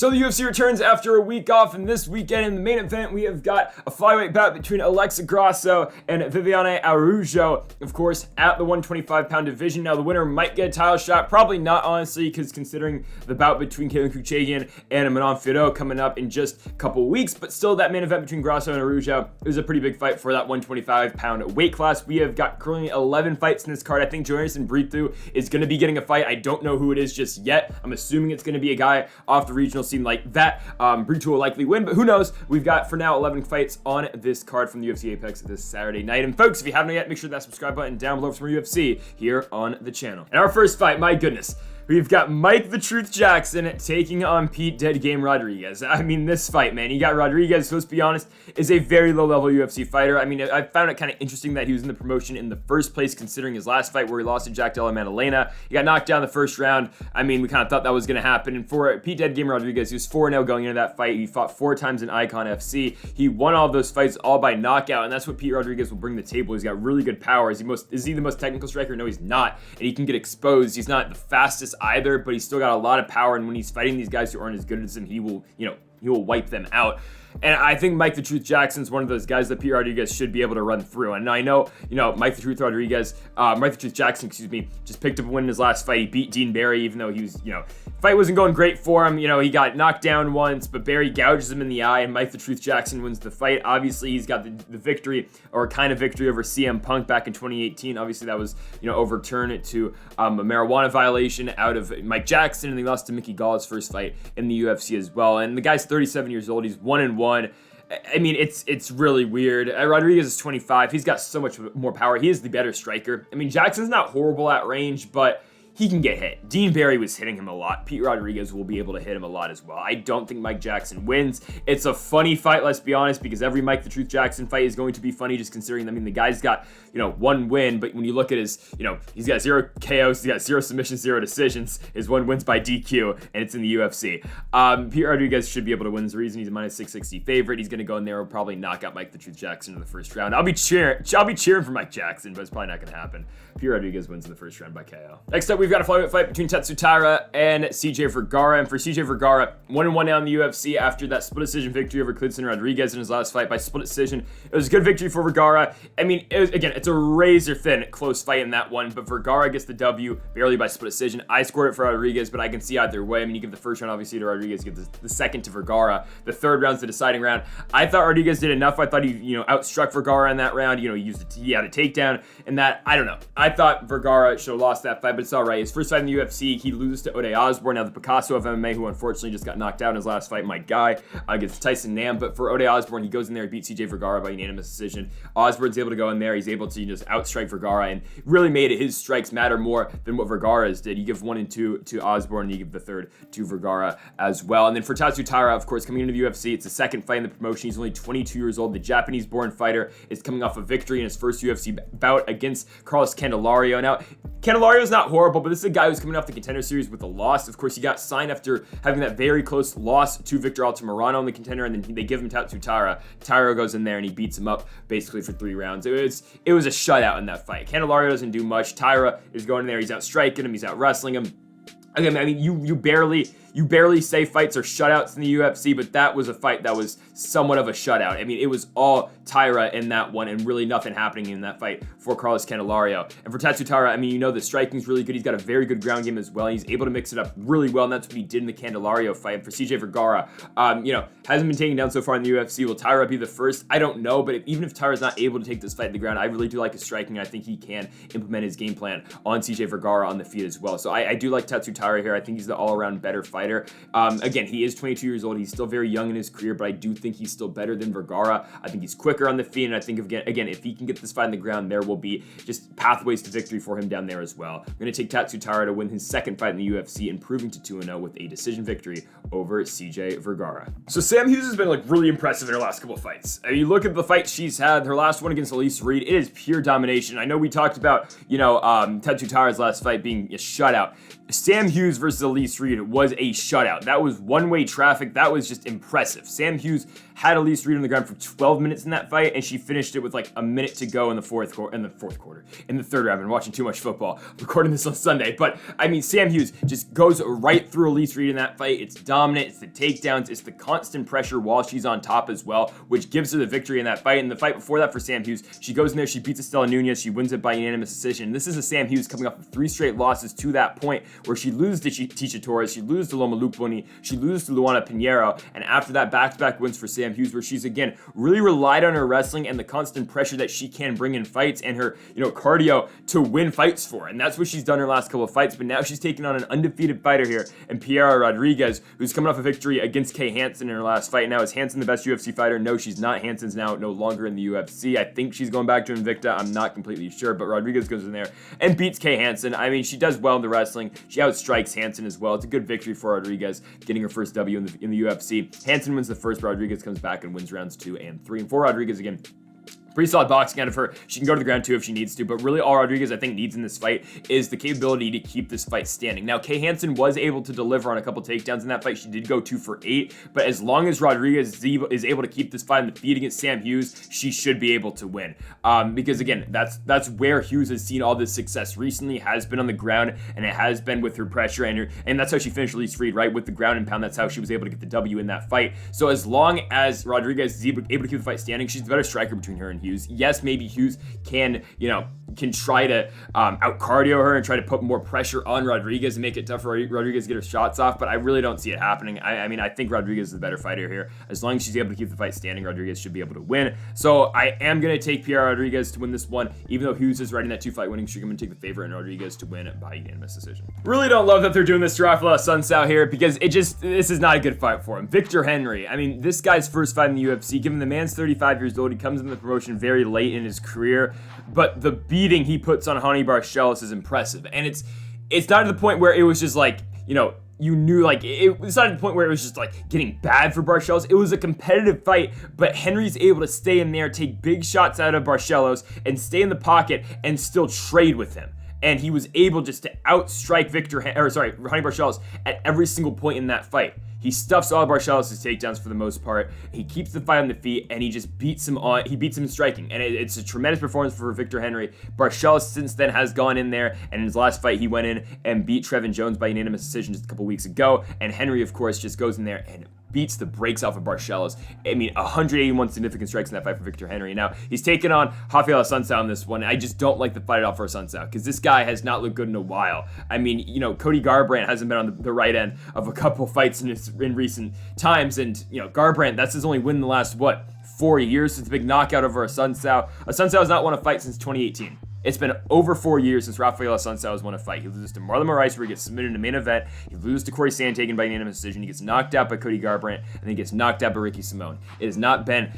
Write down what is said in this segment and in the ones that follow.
So the UFC returns after a week off, and this weekend in the main event, we have got a flyweight bout between Alexa Grasso and Viviane Araujo, of course, at the 125-pound division. Now, the winner might get a title shot, probably not, honestly, because considering the bout between Katlyn Chookagian and Menifield coming up in just a couple weeks, but still, that main event between Grasso and Araujo is a pretty big fight for that 125-pound weight class. We have got currently 11 fights in this card. I think Joanderson Breathu is going to be getting a fight. I don't know who it is just yet. I'm assuming it's going to be a guy off the regional scene like that. Breathu will likely win, but who knows? We've got, for now, 11 fights on this card from the UFC Apex this Saturday night. And folks, if you haven't yet, make sure that subscribe button down below for more UFC here on the channel. And our first fight, my goodness, we've got Mike the Truth Jackson taking on Pete Dead Game Rodriguez. I mean, this fight, man, you got Rodriguez, who, let's be honest, is a very low-level UFC fighter. I mean, I found it kind of interesting that he was in the promotion in the first place, considering his last fight where he lost to Jack Della Maddalena. He got knocked down the first round. I mean, we kind of thought that was going to happen. And for Pete Dead Game Rodriguez, he was 4-0 going into that fight. He fought 4 times in Icon FC. He won all of those fights all by knockout, and that's what Pete Rodriguez will bring to the table. He's got really good power. Is he the most technical striker? No, he's not. And he can get exposed. He's not the fastest either, but he's still got a lot of power, and when he's fighting these guys who aren't as good as him, he will wipe them out. And I think Mike the Truth Jackson's one of those guys that Pete Rodriguez should be able to run through. And I know, Mike the Truth Jackson, just picked up a win in his last fight. He beat Dean Barry, even though he was, fight wasn't going great for him. He got knocked down once, but Barry gouges him in the eye, and Mike the Truth Jackson wins the fight. Obviously, he's got the victory, or kind of victory, over CM Punk back in 2018. Obviously, that was, overturned to a marijuana violation out of Mike Jackson, and he lost to Mickey Gall's first fight in the UFC as well. And the guy's 37 years old. He's 1-1. I mean, it's really weird. Rodriguez is 25. He's got so much more power. He is the better striker. I mean, Jackson's not horrible at range, but he can get hit. Dean Barry was hitting him a lot. Pete Rodriguez will be able to hit him a lot as well. I don't think Mike Jackson wins. It's a funny fight, let's be honest, because every Mike the Truth Jackson fight is going to be funny, just considering, the guy's got, 1 win, but when you look at his, he's got 0 KOs, he's got 0 submissions, 0 decisions. His 1 wins by DQ, and it's in the UFC. Pete Rodriguez should be able to win. There's a reason he's a minus 660 favorite. He's going to go in there and probably knock out Mike the Truth Jackson in the first round. I'll be cheering for Mike Jackson, but it's probably not going to happen. Pete Rodriguez wins in the first round by KO. Next up, we've got a flyweight fight between Taira and CJ Vergara. And for CJ Vergara, 1-1 now in the UFC after that split decision victory over Clinton Rodriguez in his last fight by split decision. It was a good victory for Vergara. I mean, it's a razor-thin close fight in that one, but Vergara gets the W barely by split decision. I scored it for Rodriguez, but I can see either way. I mean, you give the first round, obviously, to Rodriguez, you give the second to Vergara. The third round's the deciding round. I thought Rodriguez did enough. I thought he, outstruck Vergara in that round. He had a takedown, and that, I don't know. I thought Vergara should have lost that fight, but it's all right. His first fight in the UFC, he loses to Ode Osborne, now the Picasso of MMA, who unfortunately just got knocked out in his last fight, my guy, against Tyson Nam. But for Ode Osborne, he goes in there and beats CJ Vergara by unanimous decision. Osborne's able to go in there. He's able to just outstrike Vergara and really made it his strikes matter more than what Vergara's did. You give 1 and 2 to Osborne, and you give the third to Vergara as well. And then for Taira, of course, coming into the UFC, it's the second fight in the promotion. He's only 22 years old. The Japanese-born fighter is coming off a victory in his first UFC bout against Carlos Candelario. Now, Candelario's not horrible, but this is a guy who's coming off the Contender Series with a loss. Of course, he got signed after having that very close loss to Victor Altamirano in the Contender, and then they give him to Taira. Taira goes in there and he beats him up basically for 3 rounds. It was a shutout in that fight. Candelario doesn't do much. Taira is going in there. He's out striking him. He's out wrestling him. Again, I mean, you barely say fights are shutouts in the UFC, but that was a fight that was somewhat of a shutout. I mean, it was all Taira in that one, and really nothing happening in that fight for Carlos Candelario. And for Taira, I mean, the striking's really good. He's got a very good ground game as well. He's able to mix it up really well, and that's what he did in the Candelario fight. And for CJ Vergara, hasn't been taken down so far in the UFC. Will Taira be the first? I don't know, but even if Taira's not able to take this fight to the ground, I really do like his striking. I think he can implement his game plan on CJ Vergara on the feet as well. So I do like Taira here. I think he's the all-around better fighter. Again, he is 22 years old. He's still very young in his career, but I do think he's still better than Vergara. I think he's quicker on the feet, and I think, again, if he can get this fight on the ground, there will be just pathways to victory for him down there as well. I'm going to take Taira to win his second fight in the UFC, improving to 2-0 with a decision victory over CJ Vergara. So Sam Hughes has been really impressive in her last couple of fights. You look at the fights she's had, her last one against Elise Reed, it is pure domination. I know we talked about, Taira's last fight being a shutout. Sam Hughes versus Elise Reed was a shutout. That was one-way traffic. That was just impressive. Sam Hughes had Elise Reed on the ground for 12 minutes in that fight, and she finished it with like a minute to go in the third round. I've been watching too much football, recording this on Sunday. But I mean, Sam Hughes just goes right through Elise Reed in that fight. It's dominant. It's the takedowns. It's the constant pressure while she's on top as well, which gives her the victory in that fight. And the fight before that for Sam Hughes, she goes in there, she beats Estela Nunez, she wins it by unanimous decision. This is a Sam Hughes coming off of 3 straight losses to that point, where she loses to Tisha Torres, she loses to Loma Luponi, she loses to Luana Pinheiro, and after that, back-to-back wins for Sam Hughes, where she's again really relied on her wrestling and the constant pressure that she can bring in fights and her, cardio to win fights for. And that's what she's done her last couple of fights. But now she's taking on an undefeated fighter here in Piera Rodriguez, who's coming off a victory against Kay Hansen in her last fight. Now, is Hansen the best UFC fighter? No, she's not. Hansen's now no longer in the UFC. I think she's going back to Invicta. I'm not completely sure, but Rodriguez goes in there and beats Kay Hansen. I mean, she does well in the wrestling. She outstrikes Hansen as well. It's a good victory for Rodriguez, getting her first W in the UFC. Hansen wins the first. Rodriguez comes back and wins rounds 2 and 3. And for Rodriguez, again, pretty solid boxing out of her. She can go to the ground too if she needs to, but really all Rodriguez, I think, needs in this fight is the capability to keep this fight standing. Now, Kay Hansen was able to deliver on a couple takedowns in that fight. She did go 2 for 8, but as long as Rodriguez is able to keep this fight on the feet against Sam Hughes, she should be able to win. Because again, that's where Hughes has seen all this success recently, has been on the ground, and it has been with her pressure, and that's how she finished Elise Reed, right? With the ground and pound, that's how she was able to get the W in that fight. So as long as Rodriguez is able to keep the fight standing, she's the better striker between her and Hughes. Yes, maybe Hughes can try to out cardio her and try to put more pressure on Rodriguez and make it tough for Rodriguez to get her shots off, but I really don't see it happening. I mean, I think Rodriguez is the better fighter here. As long as she's able to keep the fight standing, Rodriguez should be able to win. So I am going to take Piera Rodriguez to win this one, even though Hughes is riding that 2-fight winning streak. I'm going to take the favorite and Rodriguez to win by unanimous decision. Really don't love that they're doing this to Rafael Assuncao here, because this is not a good fight for him. Victor Henry, I mean, this guy's first fight in the UFC, given the man's 35 years old, he comes in the promotion very late in his career, but the beating he puts on Hani Barcelos is impressive. And it's not to the point where it was just like, you knew, like, it was not to the point where it was just like getting bad for Barcelos. It was a competitive fight, but Henry's able to stay in there, take big shots out of Barcelos, and stay in the pocket and still trade with him. And he was able just to outstrike Hani Barcelos at every single point in that fight. He stuffs all of Barcelos' takedowns for the most part. He keeps the fight on the feet, and he just beats him in striking. And it's a tremendous performance for Victor Henry. Barcelos since then has gone in there, and in his last fight, he went in and beat Trevin Jones by unanimous decision just a couple weeks ago. And Henry, of course, just goes in there and beats the brakes off of Barcelos. I mean, 181 significant strikes in that fight for Victor Henry. Now, he's taken on Rafael Assuncao in this one. I just don't like the fight at all for Assuncao, because this guy has not looked good in a while. I mean, Cody Garbrandt hasn't been on the right end of a couple fights in recent times, and, Garbrandt, that's his only win in the last, 4 years since the big knockout over Assuncao. Assuncao has not won a fight since 2018. It's been over 4 years since Rafael Assuncao has won a fight. He loses to Marlon Moraes, where he gets submitted in the main event. He loses to Corey Sandhagen by unanimous decision. He gets knocked out by Cody Garbrandt, and then he gets knocked out by Ricky Simone. Rafael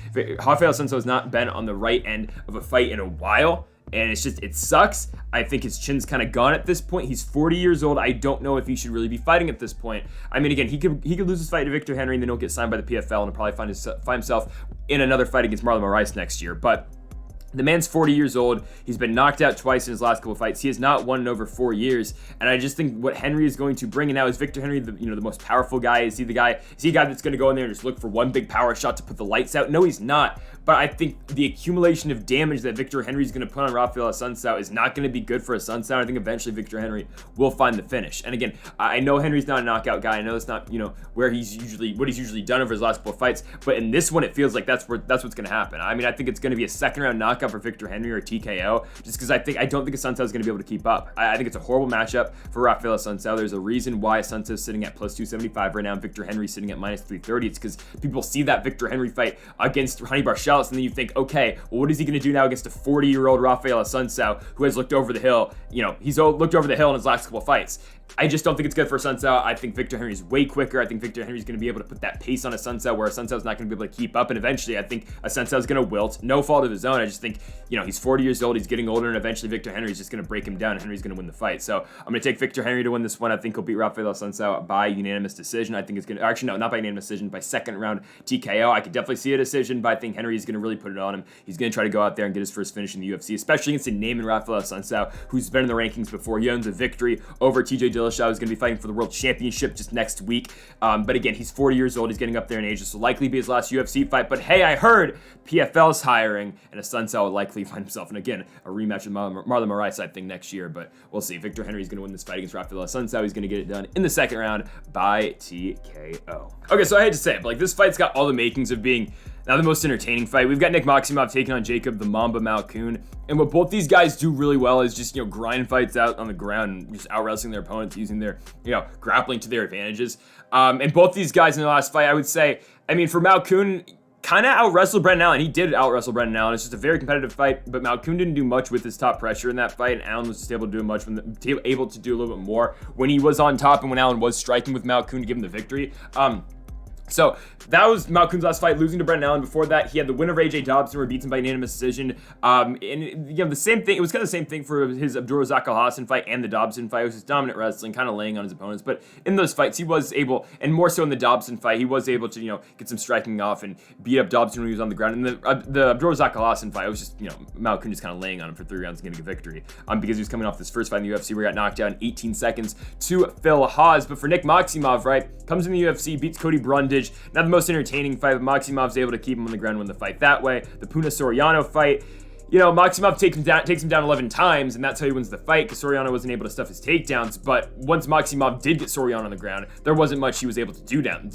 Assuncao has not been on the right end of a fight in a while, and it sucks. I think his chin's kind of gone at this point. He's 40 years old. I don't know if he should really be fighting at this point. I mean, again, he could lose his fight to Victor Henry and then he'll get signed by the PFL and he'll probably find himself in another fight against Marlon Moraes next year. But the man's 40 years old. He's been knocked out twice in his last couple of fights. He has not won in over 4 years. And I just think what Henry is going to bring, and now is Victor Henry the most powerful guy? Is he a guy that's going to go in there and just look for one big power shot to put the lights out? No, he's not. But I think the accumulation of damage that Victor Henry is going to put on Rafael Assuncao is not going to be good for Assuncao. I think eventually Victor Henry will find the finish. And again, I know Henry's not a knockout guy. I know it's not, what he's usually done over his last couple of fights. But in this one, it feels like that's what's going to happen. I mean, I think it's going to be a second round knockout for Victor Henry or TKO, just because I don't think Assuncao is going to be able to keep up. I think it's a horrible matchup for Rafael Assuncao. There's a reason why Assuncao is sitting at plus 275 right now, and Victor Henry sitting at minus 330. It's because people see that Victor Henry fight against Hani Barcelos, and then you think, okay, well, what is he going to do now against a 40-year-old Rafael Assuncao who has looked over the hill? He's looked over the hill in his last couple of fights. I just don't think it's good for Assuncao. I think Victor Henry is way quicker. I think Victor Henry is going to be able to put that pace on Assuncao where Assuncao is not going to be able to keep up. And eventually, I think Assuncao is going to wilt. No fault of his own. I just think, he's 40 years old. He's getting older. And eventually, Victor Henry is just going to break him down. And Henry's going to win the fight. So I'm going to take Victor Henry to win this one. I think he'll beat Rafael Assuncao by unanimous decision. I think it's going to, actually, no, not by unanimous decision, by second round TKO. I could definitely see a decision, but I think Henry is going to really put it on him. He's going to try to go out there and get his first finish in the UFC, especially against a name in Rafael Assuncao, who's been in the rankings before. He owns a victory over TJ Dillashaw, who's going to be fighting for the world championship just next week. But again, he's 40 years old. He's getting up there in age. This will likely be his last UFC fight. But hey, I heard PFL's hiring, and Assuncao will likely find himself, and again, a rematch with Marlon Moraes, I think, next year. But we'll see. Victor Henry's going to win this fight against Rafael Assuncao. He's going to get it done in the second round by TKO. Okay, so I hate to say it, but like this fight's got all the makings of being now the most entertaining fight. We've got Nick Maximov taking on Jacob the Mamba Malkoun. And what both these guys do really well is just, grind fights out on the ground and just out-wrestling their opponents using their, grappling to their advantages. And both these guys in the last fight, I would say, for Malkoun, kind of out-wrestled Brendan Allen. He did out-wrestle Brendan Allen. It's just a very competitive fight, but Malkoun didn't do much with his top pressure in that fight, and Allen was just able to do able to do a little bit more when he was on top and when Allen was striking with Malkoun to give him the victory. So that was Malkoun's last fight, losing to Brendan Allen. Before that, he had the win over AJ Dobson, where he beats him by unanimous decision. And the same thing. It was kind of the same thing for his Abdulrazak Al-Hassan fight and the Dobson fight. It was just dominant wrestling, kind of laying on his opponents. But in those fights, he was able, and more so in the Dobson fight, he was able to get some striking off and beat up Dobson when he was on the ground. And the Abdulrazak Al-Hassan fight, it was just Malkoun just kind of laying on him for 3 rounds and getting a victory. Because he was coming off this first fight in the UFC where he got knocked down in 18 seconds to Phil Hawes. But for Nick Maximov, right, comes in the UFC, beats Cody Brundage. Not the most entertaining fight, but Maximov's able to keep him on the ground, win the fight that way. The Puna Soriano fight, Maximov takes him down 11 times, and that's how he wins the fight, because Soriano wasn't able to stuff his takedowns. But once Maximov did get Soriano on the ground, there wasn't much he was able to do down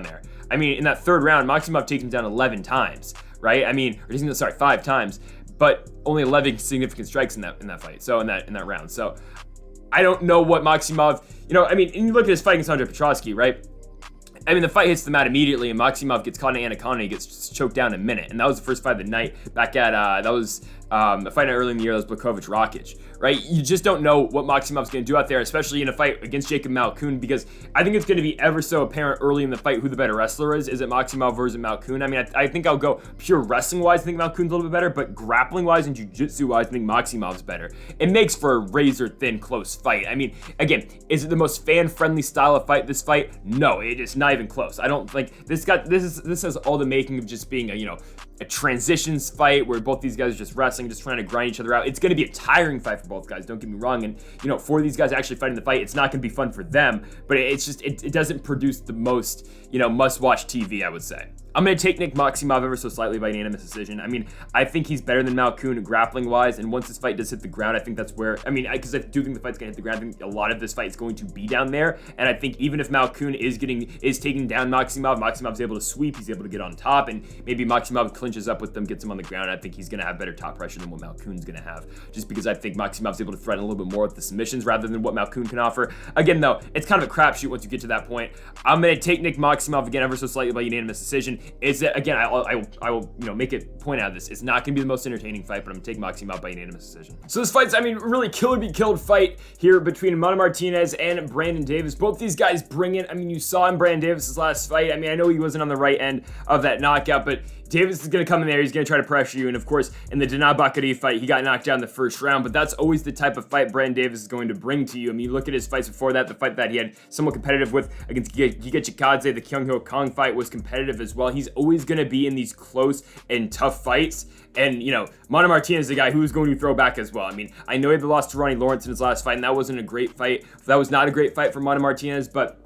there. In that third round, Maximov takes him down 11 times, right? 5 times, but only 11 significant strikes in that fight. So in that round. So I don't know what Maximov, and you look at his fight against Andre Petroski, right? The fight hits the mat immediately, and Maximov gets caught in an anaconda. He gets choked down in a minute, and that was the first fight of the night. Back at that was a fight early in the year. That was Blachowicz Rakic, right? You just don't know what Maximov's going to do out there, especially in a fight against Jacob Malkoun, because I think it's going to be ever so apparent early in the fight who the better wrestler is. Is it Maximov or is it Malkoun? I think I'll go pure wrestling wise. I think Malkoun's a little bit better, but grappling wise and jiu-jitsu wise, I think Maximov's better. It makes for a razor thin, close fight. Again, is it the most fan friendly style of fight? This fight, no, it is not even close. I don't think this has all the making of just being a transitions fight where both these guys are just wrestling, just trying to grind each other out. It's going to be a tiring fight for both guys, don't get me wrong. And for these guys actually fighting the fight, it's not going to be fun for them, but it's just it doesn't produce the most must-watch TV, I would say. I'm going to take Nick Maximov ever so slightly by unanimous decision. I think he's better than Malkoun grappling-wise, and once this fight does hit the ground, I think that's where, because I do think the fight's going to hit the ground. I think a lot of this fight is going to be down there, and I think even if Malkoun is taking down Maximov's able to sweep, he's able to get on top, and maybe Maximov clinches up with them, gets him on the ground. I think he's going to have better top pressure than what Malkoun's going to have, just because I think Maximov's able to threaten a little bit more with the submissions rather than what Malkoun can offer. Again, though, it's kind of a crapshoot once you get to that point. I'm going to take Nick Maximov again ever so slightly by unanimous decision. Is that, again, I will make it point out of this. It's not going to be the most entertaining fight, but I'm taking Maximov by unanimous decision. So this fight's, really killer be killed fight here between Mana Martinez and Brandon Davis. Both these guys bring it. You saw in Brandon Davis's last fight. I know he wasn't on the right end of that knockout, but Davis is going to come in there. He's going to try to pressure you. And of course, in the Dana Bakary fight, he got knocked down in the first round, but that's always the type of fight Brandon Davis is going to bring to you. You look at his fights before that, the fight that he had somewhat competitive with against Giga Chikadze, the Kyung Ho Kong fight was competitive as well. He's always going to be in these close and tough fights. And, Mana Martinez is a guy who's going to throw back as well. I know he had the loss to Ronnie Lawrence in his last fight, and that wasn't a great fight. That was not a great fight for Mana Martinez, but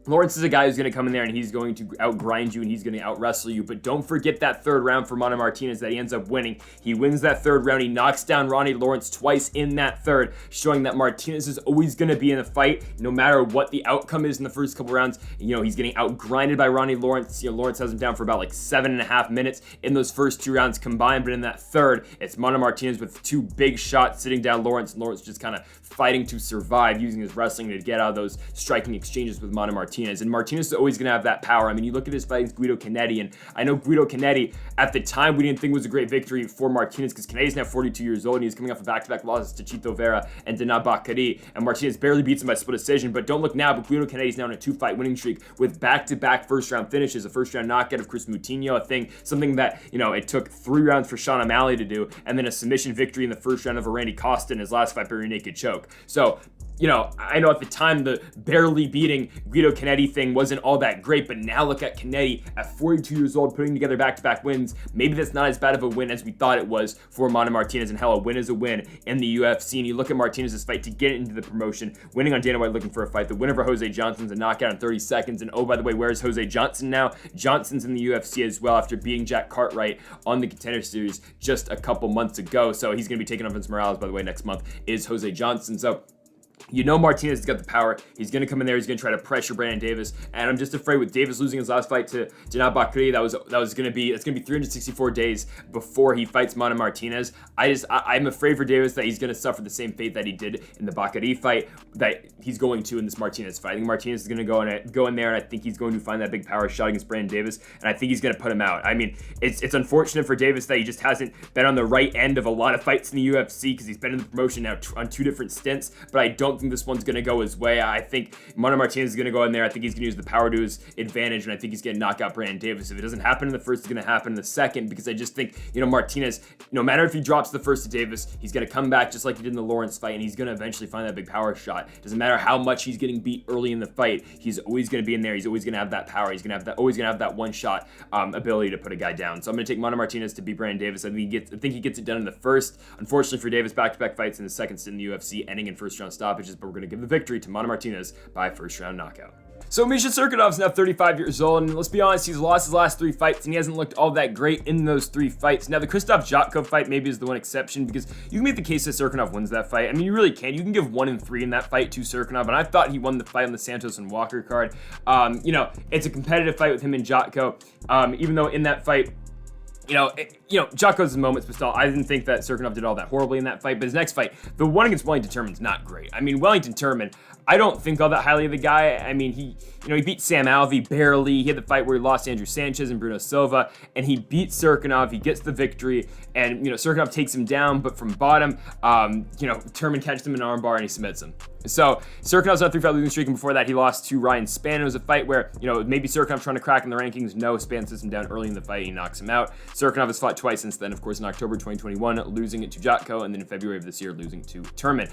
Lawrence is a guy who's going to come in there and he's going to outgrind you and he's going to out-wrestle you. But don't forget that third round for Mana Martinez that he ends up winning. He wins that third round. He knocks down Ronnie Lawrence twice in that third, showing that Martinez is always going to be in the fight, no matter what the outcome is in the first couple rounds. He's getting outgrinded by Ronnie Lawrence. Lawrence has him down for about 7.5 minutes in those first 2 rounds combined. But in that third, it's Mana Martinez with 2 big shots sitting down Lawrence, and Lawrence just kind of fighting to survive, using his wrestling to get out of those striking exchanges with Mana Martinez. And Martinez is always going to have that power. You look at his fight against Guido Canetti, and I know Guido Canetti, at the time, we didn't think was a great victory for Martinez because Canetti's now 42 years old, and he's coming off of back-to-back losses to Chito Vera and Dana Bakary, and Martinez barely beats him by split decision. But don't look now, but Guido Canetti's now on a 2-fight winning streak with back-to-back first-round finishes, a first-round knockout of Chris Moutinho, something that, it took 3 rounds for Sean O'Malley to do, and then a submission victory in the first round of a Randy Costa in his last fight by rear naked choke. So you know, I know at the time the barely beating Guido Canetti thing wasn't all that great, but now look at Canetti at 42 years old putting together back-to-back wins. Maybe that's not as bad of a win as we thought it was for Mana Martinez, and hell, a win is a win in the UFC. And you look at Martinez's fight to get into the promotion, winning on Dana White looking for a fight. The win over Jose Johnson's a knockout in 30 seconds. And oh, by the way, where's Jose Johnson now? Johnson's in the UFC as well after beating Jack Cartwright on the Contender Series just a couple months ago. So he's going to be taking on Vince Morales, by the way, next month is Jose Johnson. So you know Martinez has got the power. He's going to come in there. He's going to try to pressure Brandon Davis. And I'm just afraid with Davis losing his last fight to Janab Bakri, that's going to be 364 days before he fights Mana Martinez. I'm afraid for Davis that he's going to suffer the same fate that he did in the Bakri fight that he's going to in this Martinez fight. I think Martinez is going to go in there, and I think he's going to find that big power shot against Brandon Davis, and I think he's going to put him out. I mean, it's unfortunate for Davis that he just hasn't been on the right end of a lot of fights in the UFC because he's been in the promotion now on 2 different stints, but I don't think this one's going to go his way. I think Mana Martinez is going to go in there. I think he's going to use the power to his advantage, and I think he's going to knock out Brandon Davis. If it doesn't happen in the first, it's going to happen in the second, because I just think, you know, Martinez, no matter if he drops the first to Davis, he's going to come back just like he did in the Lawrence fight, and he's going to eventually find that big power shot. Doesn't matter how much he's getting beat early in the fight, he's always going to be in there. He's always going to have that power. He's going to have that one shot ability to put a guy down. So I'm going to take Mana Martinez to beat Brandon Davis. I think he gets it done in the first. Unfortunately for Davis, back-to-back fights in the second stint in the UFC, ending in first round stoppages, but we're going to give the victory to Mana Martinez by first round knockout. So Misha Cirkunov's now 35 years old, and let's be honest, he's lost his last 3 fights, and he hasn't looked all that great in those 3 fights. Now, the Krzysztof Jotko fight maybe is the one exception, because you can make the case that Cirkunov wins that fight. I mean, you really can. You can give 1 and 3 in that fight to Cirkunov, and I thought he won the fight on the Santos and Walker card. You know, it's a competitive fight with him and Jotko, even though in that fight, Jotko's moments, but still, I didn't think that Cirkunov did all that horribly in that fight. But his next fight, the one against Wellington Turman's not great. I mean, Wellington Turman, I don't think all that highly of the guy. I mean, he beat Sam Alvey barely. He had the fight where he lost Andrew Sanchez and Bruno Silva, and he beat Cirkunov. He gets the victory, and Cirkunov takes him down, but from bottom, Turman catches him in an armbar and he submits him. So Cirkunov's on a 3-fight losing streak, and before that, he lost to Ryan Spann. It was a fight where maybe Cirkunov trying to crack in the rankings. No, Spann sits him down early in the fight. He knocks him out. Cirkunov has fought twice since then. Of course, in October 2021, losing it to Jotko, and then in February of this year, losing to Turman.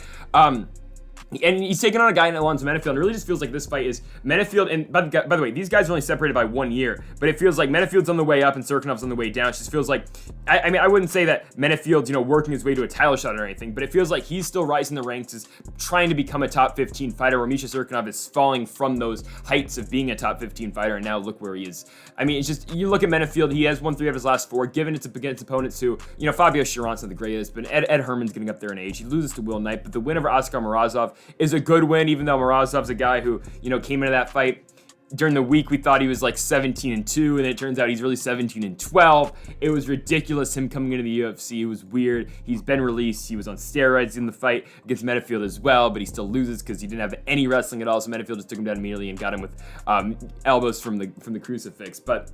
And he's taking on a guy in Alonzo Menifield. It really just feels like this fight is Menifield. And by the way, these guys are only separated by 1 year, but it feels like Menifield's on the way up and Cirkunov's on the way down. It just feels like, I mean, I wouldn't say that Menifield's, working his way to a title shot or anything, but it feels like he's still rising the ranks, is trying to become a top 15 fighter, where Misha Cirkunov is falling from those heights of being a top 15 fighter, and now look where he is. I mean, it's just, you look at Menifield, he has won 3 of his last 4, given it's against opponents who, Fabio Chiron's not the greatest, but Ed Herman's getting up there in age. He loses to Will Knight, but the win over Askar Morozov is a good win, even though Morozov's a guy who, came into that fight during the week. We thought he was like 17-2, and it turns out he's really 17-12. It was ridiculous, him coming into the UFC. It was weird. He's been released. He was on steroids in the fight against Menifield as well, but he still loses because he didn't have any wrestling at all. So Menifield just took him down immediately and got him with elbows from the crucifix. But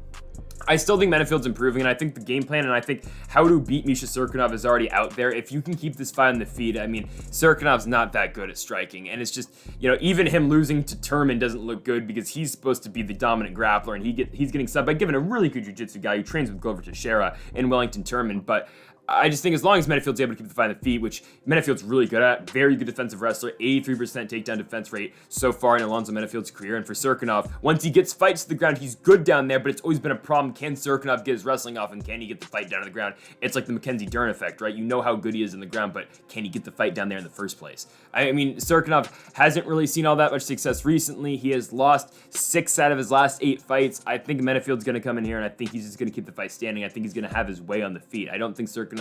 I still think Menifield's improving, and I think the game plan and I think how to beat Misha Cirkunov is already out there. If you can keep this fight on the feet, I mean, Cirkunov's not that good at striking, and it's just, even him losing to Turman doesn't look good because he's supposed to be the dominant grappler, and he's getting subbed by given a really good jiu-jitsu guy who trains with Glover Teixeira and Wellington Turman, but I just think as long as Menifield's able to keep the fight on the feet, which Menifield's really good at, very good defensive wrestler, 83% takedown defense rate so far in Alonzo Menifield's career. And for Cirkunov, once he gets fights to the ground, he's good down there, but it's always been a problem. Can Cirkunov get his wrestling off, and can he get the fight down to the ground? It's like the Mackenzie Dern effect, right? You know how good he is in the ground, but can he get the fight down there in the first place? I mean, Cirkunov hasn't really seen all that much success recently. He has lost 6 out of his last 8 fights. I think Menifield's going to come in here, and I think he's just going to keep the fight standing. I think he's going to have his way on the feet. I don't think Cirkunov's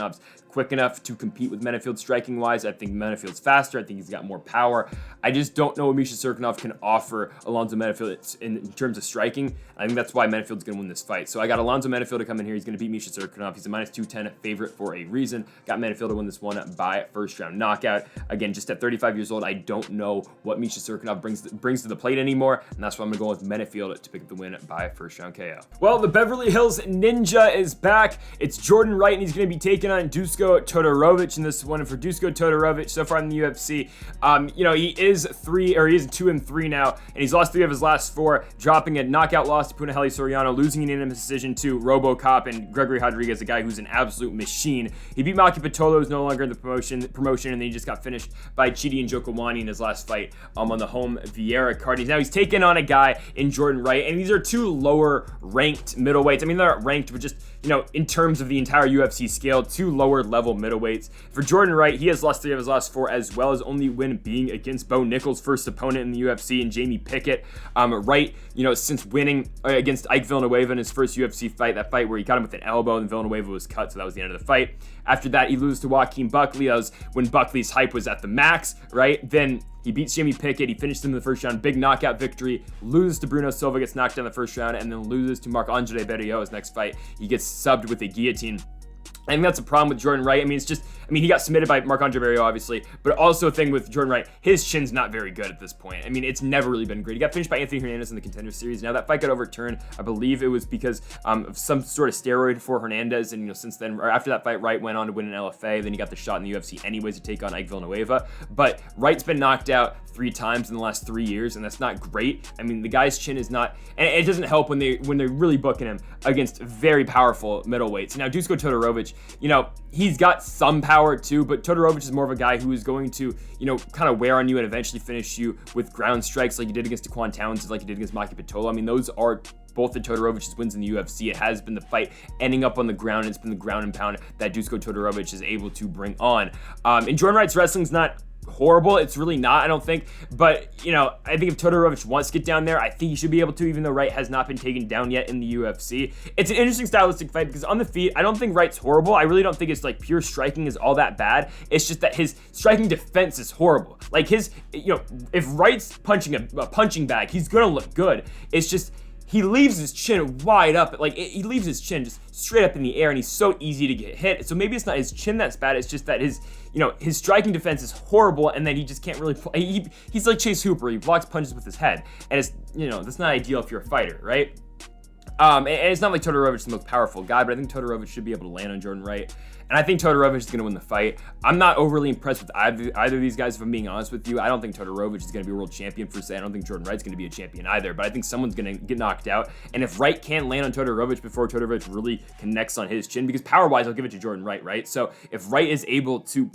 quick enough to compete with Menifield striking wise. I think Menifield's faster. I think he's got more power. I just don't know what Misha Cirkunov can offer Alonzo Menifield in terms of striking. I think that's why Menifield's going to win this fight. So I got Alonzo Menifield to come in here. He's going to beat Misha Cirkunov. He's a -210 favorite for a reason. Got Menifield to win this one by first round knockout. Again, just at 35 years old, I don't know what Misha Cirkunov brings to the plate anymore, and that's why I'm going to go with Menifield to pick up the win by first round KO. Well, the Beverly Hills Ninja is back. It's Jordan Wright, and he's going to be taking taking on Duško Todorovic in this one. And for Duško Todorovic, so far in the UFC, he is 2-3 now, and he's lost 3 of his last 4, dropping a knockout loss to Punahele Soriano, losing an unanimous decision to RoboCop and Gregory Rodriguez, a guy who's an absolute machine. He beat Maki Pitolo, who's no longer in the promotion, and then he just got finished by Chidi and Njokuani in his last fight on the home Vergara card. Now he's taking on a guy in Jordan Wright, and these are 2 lower ranked middleweights. I mean, they're not ranked, but just, in terms of the entire UFC scale, 2 lower level middleweights. For Jordan Wright, he has lost 3 of his last 4, as well as only win being against Bo Nichols' first opponent in the UFC, and Jamie Pickett. Wright, since winning against Ike Villanueva in his first UFC fight, that fight where he got him with an elbow and Villanueva was cut, so that was the end of the fight. After that, he loses to Joaquin Buckley. That was when Buckley's hype was at the max, right? Then he beats Jamie Pickett. He finished him in the first round. Big knockout victory. Loses to Bruno Silva, gets knocked down in the first round, and then loses to Marc-Andre Berriot his next fight. He gets subbed with a guillotine. I think that's a problem with Jordan Wright. He got submitted by Marc-Andre Berriot, obviously, but also a thing with Jordan Wright, his chin's not very good at this point. It's never really been great. He got finished by Anthony Hernandez in the Contender Series. Now, that fight got overturned. I believe it was because of some sort of steroid for Hernandez, and, since then, or after that fight, Wright went on to win an LFA. Then he got the shot in the UFC anyways to take on Ike Villanueva. But Wright's been knocked out 3 times in the last 3 years, and that's not great. The guy's chin is not, and it doesn't help when they're really booking him against very powerful middleweights. Now, Duško Todorovic, he's got some power too, but Todorovic is more of a guy who is going to, kind of wear on you and eventually finish you with ground strikes like he did against Daquan Townsend, like he did against Maki Pitolo. Those are both the Todorovic's wins in the UFC. It has been the fight ending up on the ground. It's been the ground and pound that Duško Todorovic is able to bring on. And Jordan Wright's wrestling's not horrible. It's really not, I don't think. But, I think if Todorovic wants to get down there, I think he should be able to, even though Wright has not been taken down yet in the UFC. It's an interesting stylistic fight because on the feet, I don't think Wright's horrible. I really don't think it's pure striking is all that bad. It's just that his striking defense is horrible. If Wright's punching a punching bag, he's going to look good. It's just, he leaves his chin wide up. He leaves his chin just straight up in the air, and he's so easy to get hit. So maybe it's not his chin that's bad. It's just that his striking defense is horrible, and then he just can't really play. He's like Chase Hooper. He blocks punches with his head, and it's, that's not ideal if you're a fighter, right? And it's not like Todorovic is the most powerful guy, but I think Todorovic should be able to land on Jordan Wright. And I think Todorovic is going to win the fight. I'm not overly impressed with either of these guys, if I'm being honest with you. I don't think Todorovic is going to be a world champion per se. I don't think Jordan Wright's going to be a champion either, but I think someone's going to get knocked out. And if Wright can land on Todorovic before Todorovic really connects on his chin, because power-wise, I'll give it to Jordan Wright, right? So if Wright is able to,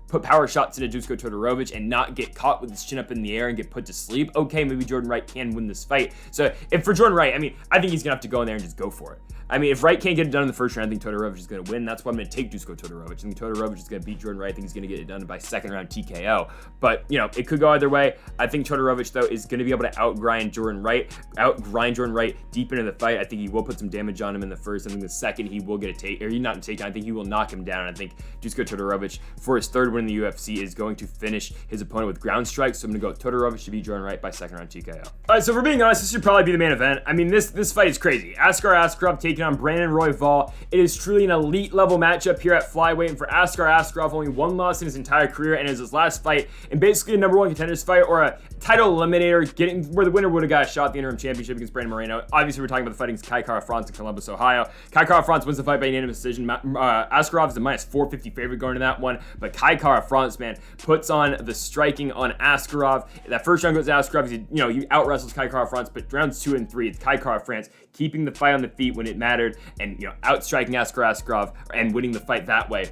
put power shots into Duško Todorovic and not get caught with his chin up in the air and get put to sleep, okay, maybe Jordan Wright can win this fight. So if for Jordan Wright, I think he's going to have to go in there and just go for it. If Wright can't get it done in the first round, I think Todorovic is going to win. That's why I'm going to take Duško Todorovic. I think Todorovic is going to beat Jordan Wright. I think he's going to get it done by second round TKO. But, it could go either way. I think Todorovic, though, is going to be able to outgrind Jordan Wright deep into the fight. I think he will put some damage on him in the first. I think the second he will get a take, or he's not a takedown. I think he will knock him down. I think Duško Todorovic, for his 3rd win in the UFC, is going to finish his opponent with ground strikes. So I'm going to go Todorovic to beat Jordan Wright by second round TKO. All right, so if we're being honest, this should probably be the main event. This fight is crazy. Askarov taking on Brandon Royval. It is truly an elite level matchup here at flyweight, and for Askarov, only 1 loss in his entire career, and it was his last fight in basically a number 1 contenders fight or a title eliminator, where the winner would have got a shot at the interim championship against Brandon Moreno. Obviously, we're talking about the fight against Kai Kara-France in Columbus, Ohio. Kai Kara-France wins the fight by unanimous decision. Askarov is a minus 450 favorite going to that one, but Kai Kara-France, man, puts on the striking on Askarov. That first round goes to Askarov. He out-wrestles Kai Kara-France, but rounds 2 and 3, it's Kai Kara-France keeping the fight on the feet when it mattered, and outstriking Askarov and winning the fight that way.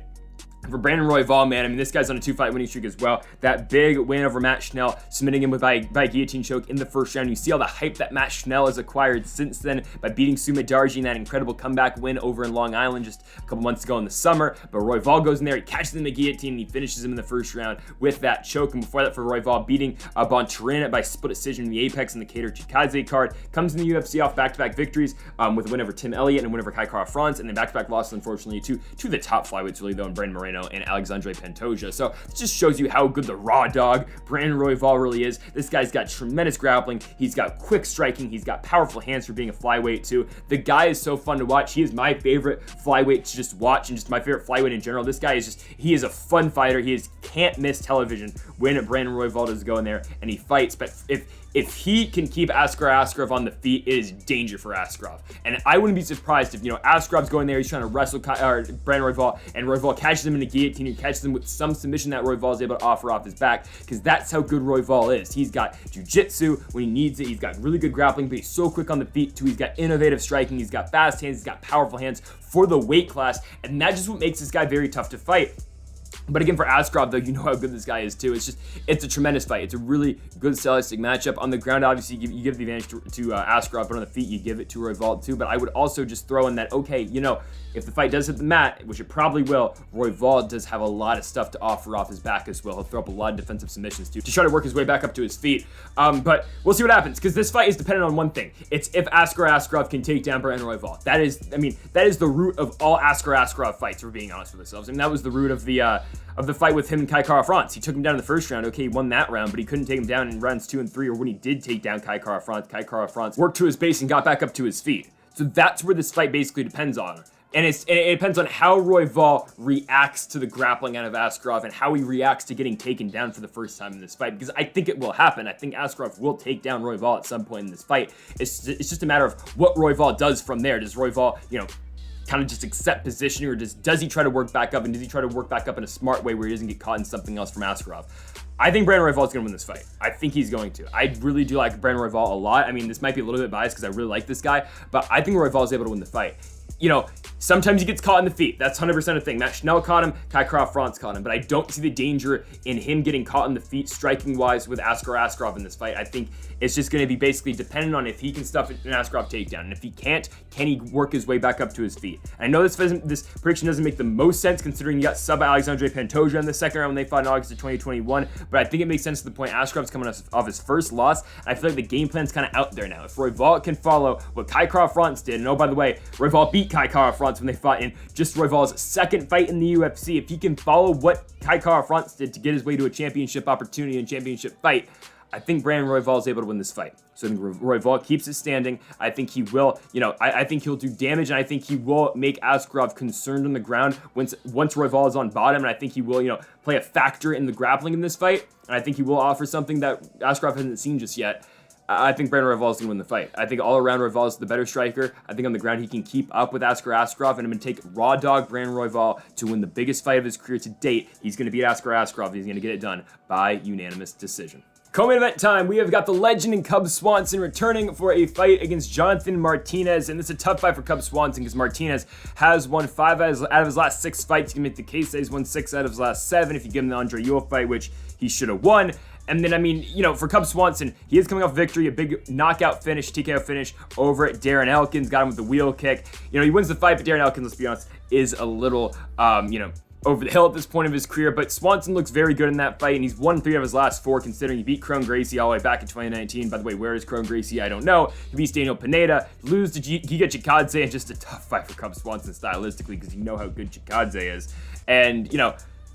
For Brandon Royval, man, this guy's on a 2-fight winning streak as well. That big win over Matt Schnell, submitting him by guillotine choke in the first round. You see all the hype that Matt Schnell has acquired since then by beating Sumit Darji in that incredible comeback win over in Long Island just a couple months ago in the summer. But Royval goes in there, he catches him in the guillotine, and he finishes him in the first round with that choke. And before that, for Royval, beating Bontarin by split decision in the Apex and the Cater Chikaze card. Comes in the UFC off back-to-back victories with a win over Tim Elliott and a win over Kai Kara-France, and then back-to-back losses, unfortunately, to the top flyweights, really, though, in Brandon Moreno and Alexandre Pantoja. So it just shows you how good the raw dog Brandon Royval really is. This guy's got tremendous grappling. He's got quick striking. He's got powerful hands for being a flyweight too. The guy is so fun to watch. He is my favorite flyweight to just watch, and just my favorite flyweight in general. This guy is he is a fun fighter. He is can't miss television when Brandon Royval does go in there and he fights. But if if he can keep Askarov on the feet, it is danger for Askarov. And I wouldn't be surprised if, Askarov's going there, he's trying to wrestle Brandon Royval, and Royval catches him in a guillotine, or catches him with some submission that Royval is able to offer off his back, because that's how good Royval is. He's got jiu-jitsu when he needs it, he's got really good grappling, but he's so quick on the feet too, he's got innovative striking, he's got fast hands, he's got powerful hands for the weight class, and that's just what makes this guy very tough to fight. But again, for Askarov, though, you know how good this guy is, too. It's a tremendous fight. It's a really good stylistic matchup. On the ground, obviously, you give the advantage to Askarov, but on the feet, you give it to Royval, too. But I would also just throw in that, okay, if the fight does hit the mat, which it probably will, Royval does have a lot of stuff to offer off his back as well. He'll throw up a lot of defensive submissions, too, to try to work his way back up to his feet. But we'll see what happens, because this fight is dependent on one thing. It's if Askarov can take down Brandon Royval. That is the root of all Askarov fights, we're being honest with ourselves. And that was the root of the fight with him and Kai Kara-France. He took him down in the first round. Okay, he won that round, but he couldn't take him down in rounds 2 and 3, or when he did take down Kai Kara-France worked to his base and got back up to his feet. So that's where this fight basically depends on. And it depends on how Royval reacts to the grappling out of Askarov and how he reacts to getting taken down for the first time in this fight, because I think it will happen. I think Askarov will take down Royval at some point in this fight. It's just a matter of what Royval does from there. Does Royval, kind of just accept positioning, or does he try to work back up, and does he try to work back up in a smart way where he doesn't get caught in something else from Askarov? I think Brandon Royval is going to win this fight. I think he's going to. I really do like Brandon Royval a lot. I mean, this might be a little bit biased because I really like this guy, but I think Royval is able to win the fight. Sometimes he gets caught in the feet. That's 100% a thing. Matt Schnell caught him, Kai Kara-France caught him, but I don't see the danger in him getting caught in the feet striking-wise with Askarov in this fight. I think it's just going to be basically dependent on if he can stuff an Askarov takedown, and if he can't, can he work his way back up to his feet? And I know this prediction doesn't make the most sense considering you got sub Alexandre Pantoja in the second round when they fought in August of 2021, but I think it makes sense to the point Askarov's coming off his first loss, and I feel like the game plan's kind of out there now. If Royval can follow what Kai Kara-France did, and oh, by the way, Royval beat Kai Kara-France when they fought in just Royval's second fight in the UFC. If he can follow what Kai Kara-France did to get his way to a championship opportunity and championship fight, I think Brandon Royval is able to win this fight. So I think Royval keeps it standing. I think he will, I think he'll do damage, and I think he will make Askarov concerned on the ground once Royval is on bottom, and I think he will, play a factor in the grappling in this fight, and I think he will offer something that Askarov hasn't seen just yet. I think Brandon Royval is going to win the fight. I think all around Royval is the better striker. I think on the ground he can keep up with Askarov, and I'm going to take raw dog Brandon Royval to win the biggest fight of his career to date. He's going to beat Askarov. He's going to get it done by unanimous decision. Co-main event time, we have got the legend in Cub Swanson returning for a fight against Jonathan Martinez, and this is a tough fight for Cub Swanson because Martinez has won 5 out of his last 6 fights. You can make the case that he's won 6 out of his last 7 if you give him the Andre Ewell fight, which he should have won. And then, for Cub Swanson, he is coming off victory, a big knockout finish, TKO finish over at Darren Elkins, got him with the wheel kick. He wins the fight, but Darren Elkins, let's be honest, is a little, over the hill at this point of his career, but Swanson looks very good in that fight, and he's won 3 of his last 4, considering he beat Kron Gracie all the way back in 2019. By the way, where is Kron Gracie? I don't know. He beats Daniel Pineda, lose to Giga Chikadze, and just a tough fight for Cub Swanson stylistically, because you know how good Chikadze is. And,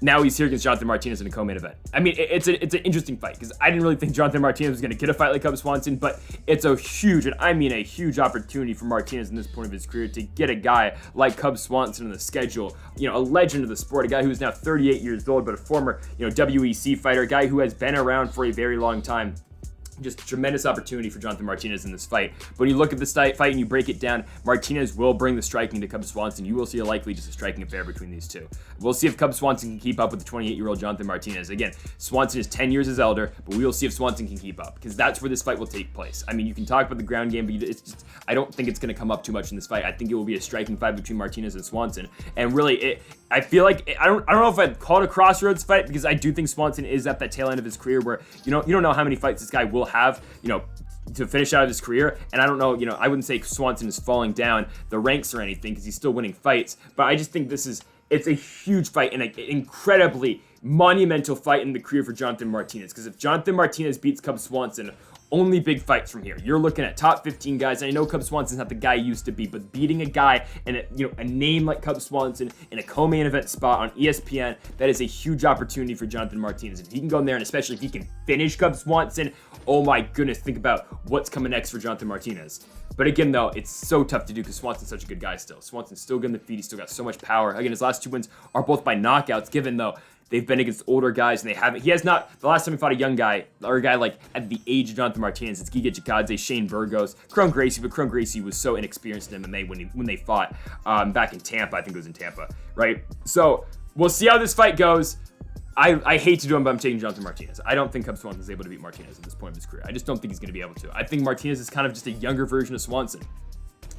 now he's here against Jonathan Martinez in a co-main event. I mean, it's an interesting fight, because I didn't really think Jonathan Martinez was going to get a fight like Cub Swanson, but it's a huge, and I mean a huge opportunity for Martinez in this point of his career to get a guy like Cub Swanson in the schedule, a legend of the sport, a guy who is now 38 years old, but a former, WEC fighter, a guy who has been around for a very long time. Just a tremendous opportunity for Jonathan Martinez in this fight. But when you look at this fight and you break it down, Martinez will bring the striking to Cub Swanson. You will see just a striking affair between these two. We'll see if Cub Swanson can keep up with the 28-year-old Jonathan Martinez. Again, Swanson is 10 years his elder, but we will see if Swanson can keep up, because that's where this fight will take place. I mean, you can talk about the ground game, but I don't think it's going to come up too much in this fight. I think it will be a striking fight between Martinez and Swanson. And really, I feel like, I don't know if I'd call it a crossroads fight, because I do think Swanson is at that tail end of his career where, you don't know how many fights this guy will have, to finish out of his career. And I don't know, I wouldn't say Swanson is falling down the ranks or anything, because he's still winning fights. But I just think it's a huge fight and an incredibly monumental fight in the career for Jonathan Martinez. Because if Jonathan Martinez beats Cub Swanson, only big fights from here. You're looking at top 15 guys. And I know Cub Swanson's not the guy he used to be, but beating a guy and a name like Cub Swanson in a co-main event spot on ESPN, that is a huge opportunity for Jonathan Martinez. If he can go in there, and especially if he can finish Cub Swanson, oh my goodness, think about what's coming next for Jonathan Martinez. But again, though, it's so tough to do because Swanson's such a good guy still. Swanson's still good in the feet. He's still got so much power. Again, his last 2 wins are both by knockouts, given, though, They've been against older guys, and they haven't. He has not. The last time he fought a young guy, or a guy like at the age of Jonathan Martinez, it's Giga Chikadze, Shane Burgos, Kron Gracie, but Kron Gracie was so inexperienced in MMA when they fought back in Tampa. I think it was in Tampa, right? So we'll see how this fight goes. I hate to do him, but I'm taking Jonathan Martinez. I don't think Cub Swanson's able to beat Martinez at this point of his career. I just don't think he's going to be able to. I think Martinez is kind of just a younger version of Swanson.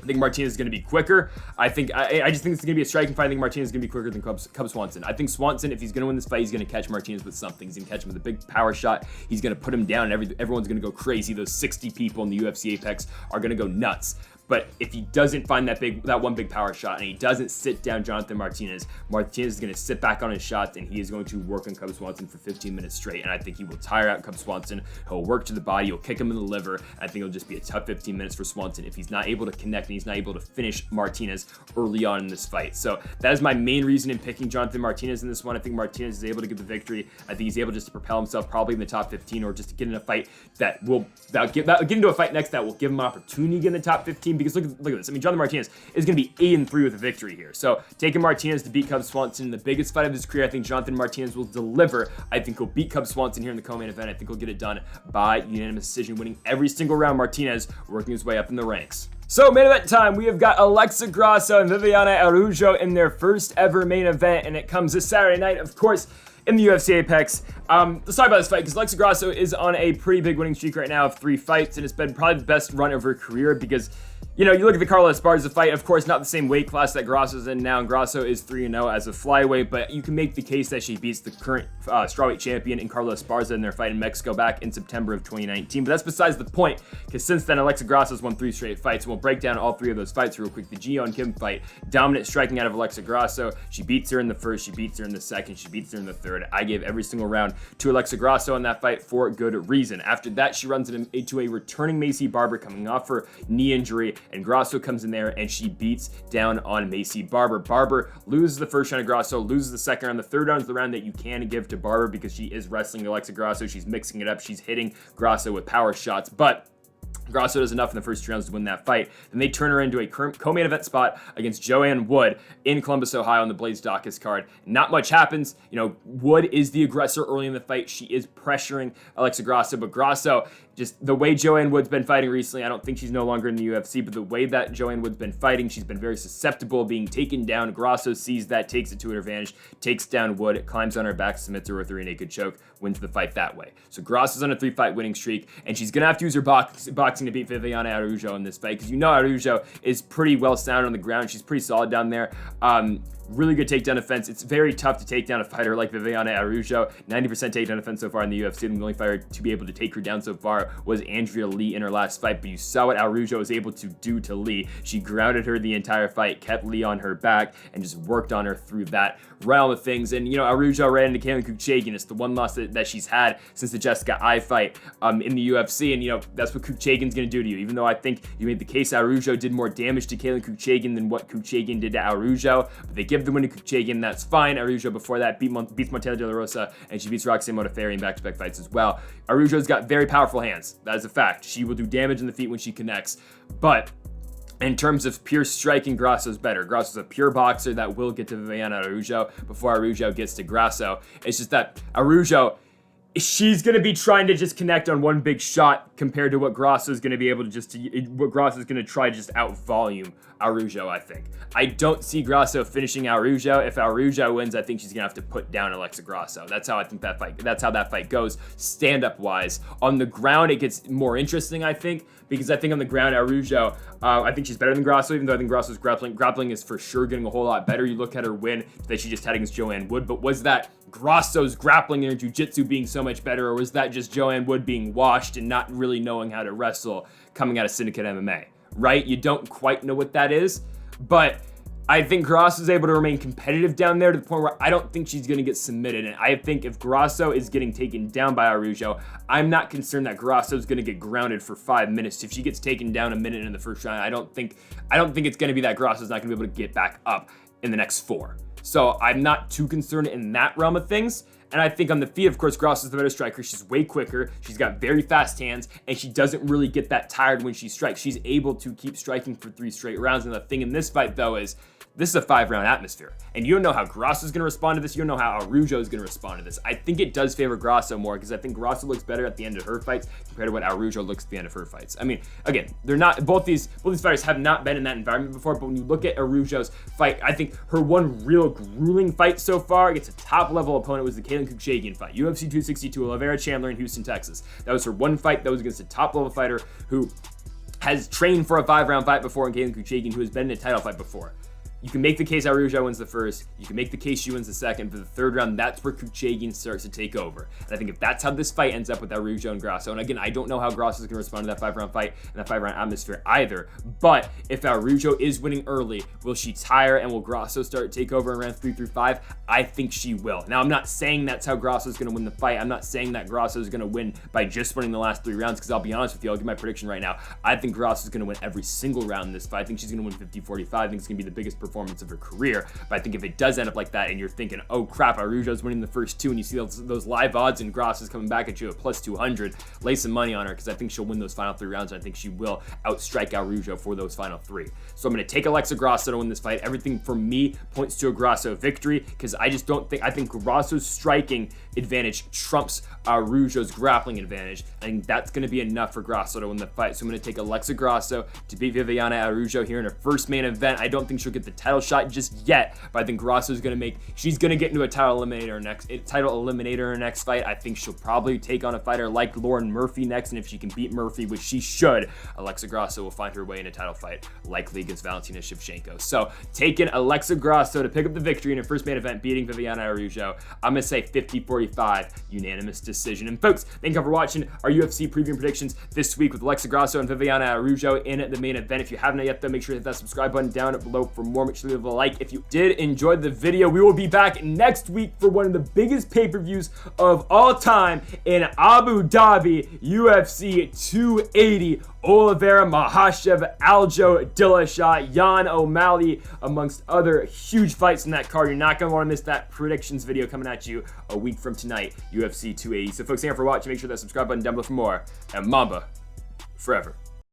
I think Martinez is going to be quicker. I just think it's going to be a striking fight. I think Martinez is going to be quicker than Cub Swanson. I think Swanson, if he's going to win this fight, he's going to catch Martinez with something. He's going to catch him with a big power shot. He's going to put him down, and everyone's going to go crazy. Those 60 people in the UFC Apex are going to go nuts. But if he doesn't find that one big power shot, and he doesn't sit down Jonathan Martinez is going to sit back on his shots, and he is going to work on Cub Swanson for 15 minutes straight. And I think he will tire out Cub Swanson. He'll work to the body. He'll kick him in the liver. I think it'll just be a tough 15 minutes for Swanson if he's not able to connect and he's not able to finish Martinez early on in this fight. So that is my main reason in picking Jonathan Martinez in this one. I think Martinez is able to get the victory. I think he's able just to propel himself probably in the top 15, or just to get in a fight that get into a fight next that will give him an opportunity to get in the top 15. Because look at this. I mean, Jonathan Martinez is going to be 8-3 with a victory here. So taking Martinez to beat Cub Swanson in the biggest fight of his career, I think Jonathan Martinez will deliver. I think he'll beat Cub Swanson here in the co-main event. I think he'll get it done by unanimous decision, winning every single round. Martinez working his way up in the ranks. So main event time, we have got Alexa Grasso and Viviane Araujo in their first ever main event, and it comes this Saturday night, of course, in the UFC Apex. Let's talk about this fight, because Alexa Grasso is on a pretty big winning streak right now of 3 fights, and it's been probably the best run of her career, because you know, you look at the Carla Esparza fight, of course, not the same weight class that Grasso's in now, and Grasso is 3-0 as a flyweight, but you can make the case that she beats the current strawweight champion in Carla Esparza in their fight in Mexico back in September of 2019, but that's besides the point, because since then, Alexa Grasso's won 3 straight fights, and we'll break down all 3 of those fights real quick. The Gio and Kim fight, dominant striking out of Alexa Grasso. She beats her in the first, she beats her in the second, she beats her in the third. I gave every single round to Alexa Grasso in that fight for good reason. After that, she runs into a returning Macy Barber coming off her knee injury, and Grasso comes in there and she beats down on Macy Barber. Barber loses the first round of Grasso, loses the second round. The third round is the round that you can give to Barber because she is wrestling Alexa Grasso. She's mixing it up. She's hitting Grasso with power shots, but Grasso does enough in the first 2 rounds to win that fight. Then they turn her into a co-main event spot against Joanne Wood in Columbus, Ohio on the Blaze Dawkins card. Not much happens. You know, Wood is the aggressor early in the fight. She is pressuring Alexa Grasso, but Grasso, just the way Joanne Wood's been fighting recently, I don't think she's no longer in the UFC, but the way that Joanne Wood's been fighting, she's been very susceptible, being taken down. Grasso sees that, takes it to her advantage, takes down Wood, climbs on her back, submits her with a rear naked choke, wins the fight that way. So Grasso's on a 3-fight winning streak, and she's going to have to use her boxing to beat Viviane Araujo in this fight, because you know Araujo is pretty well sound on the ground. She's pretty solid down there. Really good takedown defense. It's very tough to take down a fighter like Viviane Araujo. 90% takedown defense so far in the UFC. And the only fighter to be able to take her down so far was Andrea Lee in her last fight. But you saw what Araujo was able to do to Lee. She grounded her the entire fight, kept Lee on her back, and just worked on her through that realm of things. And, you know, Araujo ran into Katlyn Kuchagian. It's the one loss that she's had since the Jessica Ai fight in the UFC. And, you know, that's what Kuchagian's going to do to you. Even though I think you made the case Araujo did more damage to Katlyn Kuchagian than what Kuchagian did to Araujo. But they give the win to Kuchagian, that's fine. Araujo before that beats Montella De La Rosa, and she beats Roxanne Modafferi in back-to-back fights as well. Araujo's got very powerful hands. That is a fact. She will do damage in the feet when she connects. But in terms of pure striking, Grasso's better. Grasso's a pure boxer that will get to Viviane Araujo before Araujo gets to Grasso. It's just that Araujo, she's going to be trying to just connect on one big shot compared to what Grasso's going to be able to what Grasso's going to try to just out-volume Araujo, I think. I don't see Grasso finishing Araujo. If Araujo wins, I think she's going to have to put down Alexa Grasso. That's how that fight goes, stand-up wise. On the ground, it gets more interesting, I think, because I think on the ground, Araujo, I think she's better than Grasso, even though I think Grasso's grappling is for sure getting a whole lot better. You look at her win that she just had against Joanne Wood, but was that Grasso's grappling and jiu-jitsu being so much better, or was that just Joanne Wood being washed and not really knowing how to wrestle coming out of Syndicate MMA, right? You don't quite know what that is, but I think Grasso's able to remain competitive down there to the point where I don't think she's going to get submitted, and I think if Grasso is getting taken down by Araujo, I'm not concerned that Grasso's going to get grounded for 5 minutes. If she gets taken down a minute in the first round, I don't think it's going to be that Grasso's not going to be able to get back up in the next 4. So I'm not too concerned in that realm of things. And I think on the feet, of course, Grasso's the better striker. She's way quicker. She's got very fast hands, and she doesn't really get that tired when she strikes. She's able to keep striking for 3 straight rounds. And the thing in this fight, though, is This is a 5-round atmosphere, and you don't know how Grasso is going to respond to this. You don't know how Araujo is going to respond to this. I think it does favor Grasso more because I think Grasso looks better at the end of her fights compared to what Araujo looks at the end of her fights. I mean, again, they're not both these fighters have not been in that environment before, but when you look at Araujo's fight, I think her one real grueling fight so far against a top-level opponent was the Katlyn Kukshagian fight, UFC 262, Oliveira Chandler in Houston, Texas. That was her one fight that was against a top-level fighter who has trained for a 5-round fight before, and Katlyn Kukshagian, who has been in a title fight before. You can make the case Araujo wins the first. You can make the case she wins the second. For the third round, that's where Kukshagian starts to take over. And I think if that's how this fight ends up with Araujo and Grasso, and again, I don't know how Grasso is going to respond to that 5-round fight and that 5-round atmosphere either, but if Araujo is winning early, will she tire and will Grasso start to take over in rounds 3 through 5? I think she will. Now, I'm not saying that's how Grasso is going to win the fight. I'm not saying that Grasso is going to win by just winning the last 3 rounds, because I'll be honest with you, I'll give my prediction right now. I think Grasso is going to win every single round in this fight. I think she's going to win 50-45. I think it's going to be the biggest performance of her career. But I think if it does end up like that and you're thinking, oh crap, Araujo's winning the first 2, and you see those live odds and Grasso's coming back at you at plus 200, lay some money on her, because I think she'll win those final 3 rounds, and I think she will outstrike Araujo for those final 3. So I'm going to take Alexa Grasso to win this fight. Everything for me points to a Grasso victory, because I think Grasso's striking advantage trumps Araujo's grappling advantage. I think that's going to be enough for Grasso to win the fight. So I'm going to take Alexa Grasso to beat Viviane Araujo here in her first main event. I don't think she'll get the title shot just yet, but I think Grasso's going to she's going to get into a title eliminator in her next fight. I think she'll probably take on a fighter like Lauren Murphy next, and if she can beat Murphy, which she should, Alexa Grasso will find her way in a title fight, likely against Valentina Shevchenko. So taking Alexa Grasso to pick up the victory in her first main event, beating Viviane Araujo. I'm going to say 50-45 unanimous decision. And folks, thank you for watching our UFC preview predictions this week with Alexa Grasso and Viviane Araujo in the main event. If you haven't yet, though, make sure to hit that subscribe button down below for more. Make sure to leave a like if you did enjoy the video. We will be back next week for one of the biggest pay-per-views of all time in Abu Dhabi, UFC 280. Oliveira, Makhachev, Aljo, Dillashaw, Jan O'Malley, amongst other huge fights in that card. You're not going to want to miss that predictions video coming at you a week from tonight, UFC 280. So folks, thank you for watching. Make sure that subscribe button down below for more. And Mamba forever.